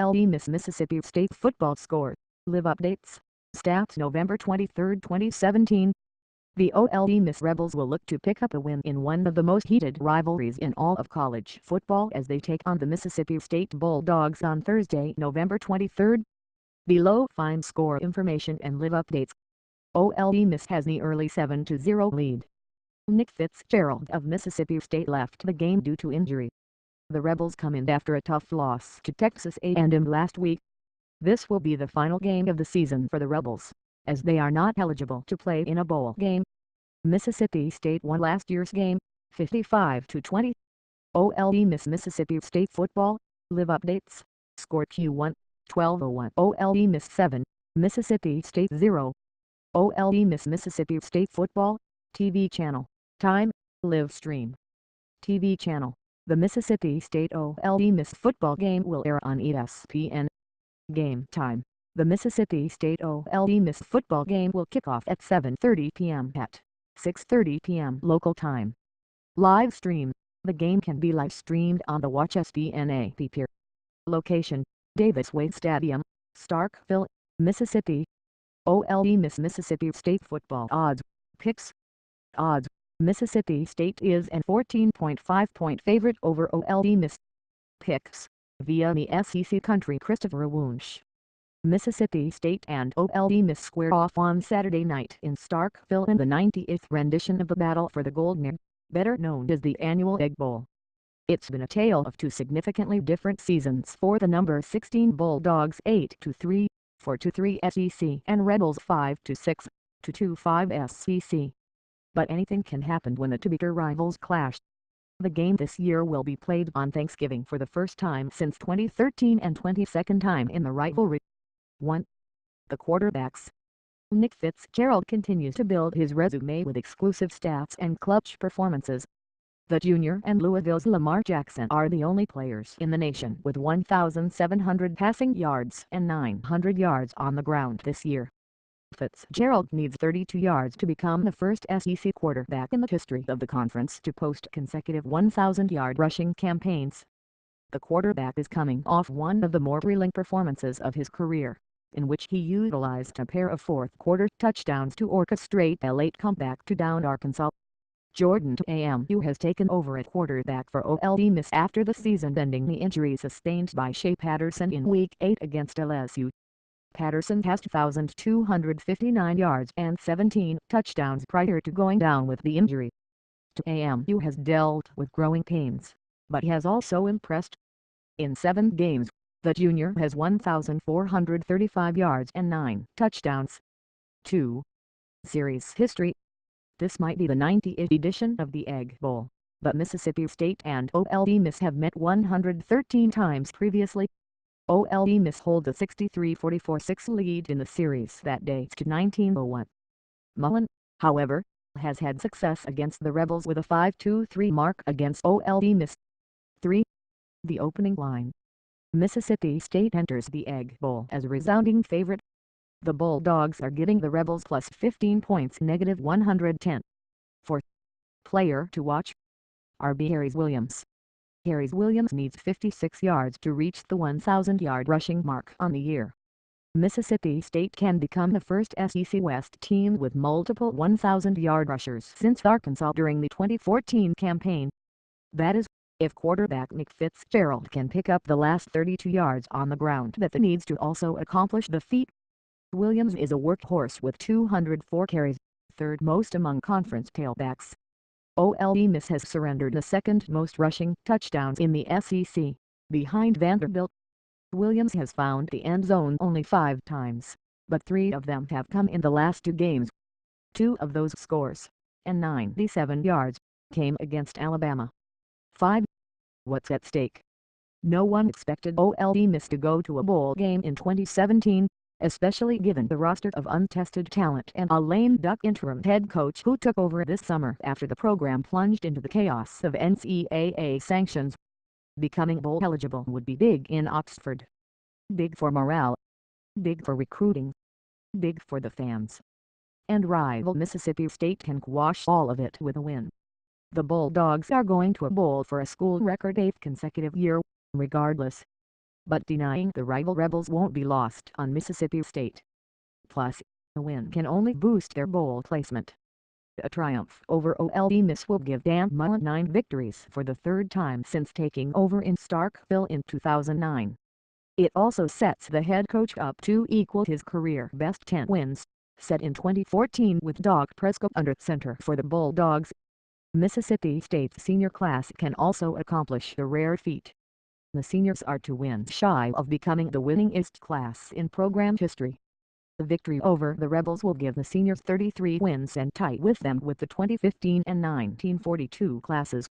Ole Miss-Mississippi State football score, live updates, stats November 23, 2017. The Ole Miss Rebels will look to pick up a win in one of the most heated rivalries in all of college football as they take on the Mississippi State Bulldogs on Thursday, November 23. Below find score information and live updates. Ole Miss has the early 7-0 lead. Nick Fitzgerald of Mississippi State left the game due to injury. The Rebels come in after a tough loss to Texas A&M last week. This will be the final game of the season for the Rebels, as they are not eligible to play in a bowl game. Mississippi State won last year's game, 55-20. Ole Miss-Mississippi State football, live updates, score Q1, 12:01. Ole Miss 7, Mississippi State 0. Ole Miss-Mississippi State football, TV channel, time, live stream. TV channel. The Mississippi State Ole Miss football game will air on ESPN. Game time. The Mississippi State Ole Miss football game will kick off at 7:30 p.m. at 6:30 p.m. local time. Live stream. The game can be live streamed on the Watch ESPN app. Location: Davis Wade Stadium, Starkville, Mississippi. Ole Miss-Mississippi State football odds. Picks. Odds. Mississippi State is an 14.5-point favorite over Ole Miss. Picks, via the SEC Country Christopher Wunsch. Mississippi State and Ole Miss square off on Saturday night in Starkville in the 90th rendition of the Battle for the Golden Egg, better known as the annual Egg Bowl. It's been a tale of two significantly different seasons for the number 16 Bulldogs, 8-3, 4-3 SEC, and Rebels 5-6, 2-5 SEC. But anything can happen when the two bitter rivals clash. The game this year will be played on Thanksgiving for the first time since 2013 and 22nd time in the rivalry. 1. The quarterbacks. Nick Fitzgerald continues to build his resume with exclusive stats and clutch performances. The junior and Louisville's Lamar Jackson are the only players in the nation with 1,700 passing yards and 900 yards on the ground this year. Fitzgerald needs 32 yards to become the first SEC quarterback in the history of the conference to post consecutive 1,000-yard rushing campaigns. The quarterback is coming off one of the more thrilling performances of his career, in which he utilized a pair of fourth-quarter touchdowns to orchestrate a late comeback to down Arkansas. Jordan Ta'amu has taken over at quarterback for Ole Miss after the season-ending knee injury sustained by Shea Patterson in Week 8 against LSU. Patterson has 2,259 yards and 17 touchdowns prior to going down with the injury. Ta'amu has dealt with growing pains, but has also impressed. In 7 games, the junior has 1,435 yards and 9 touchdowns. 2. Series history. This might be the 90th edition of the Egg Bowl, but Mississippi State and Ole Miss have met 113 times previously. Ole Miss holds a 63-44-6 lead in the series that dates to 1901. Mullen, however, has had success against the Rebels with a 5-2-3 mark against Ole Miss. 3. The opening line. Mississippi State enters the Egg Bowl as a resounding favorite. The Bulldogs are giving the Rebels plus 15 points -110. 4. Player to watch. RB Harris Williams. Harris Williams needs 56 yards to reach the 1,000-yard rushing mark on the year. Mississippi State can become the first SEC West team with multiple 1,000-yard rushers since Arkansas during the 2014 campaign. That is, if quarterback Nick Fitzgerald can pick up the last 32 yards on the ground that he needs to also accomplish the feat. Williams is a workhorse with 204 carries, third most among conference tailbacks. Ole Miss has surrendered the second most rushing touchdowns in the SEC, behind Vanderbilt. Williams has found the end zone only 5 times, but 3 of them have come in the last 2 games. 2 of those scores, and 97 yards, came against Alabama. 5. What's at stake? No one expected Ole Miss to go to a bowl game in 2017, especially given the roster of untested talent and a lame duck interim head coach who took over this summer after the program plunged into the chaos of NCAA sanctions. Becoming bowl eligible would be big in Oxford. Big for morale. Big for recruiting. Big for the fans. And rival Mississippi State can quash all of it with a win. The Bulldogs are going to a bowl for a school record 8th consecutive year, regardless. but denying the rival Rebels won't be lost on Mississippi State. Plus, a win can only boost their bowl placement. A triumph over Ole Miss will give Dan Mullen 9 victories for the third time since taking over in Starkville in 2009. It also sets the head coach up to equal his career best 10 wins, set in 2014 with Doug Prescott under center for the Bulldogs. Mississippi State's senior class can also accomplish the rare feat. The seniors are 2 wins shy of becoming the winningest class in program history. The victory over the Rebels will give the seniors 33 wins and tie with them with the 2015 and 1942 classes.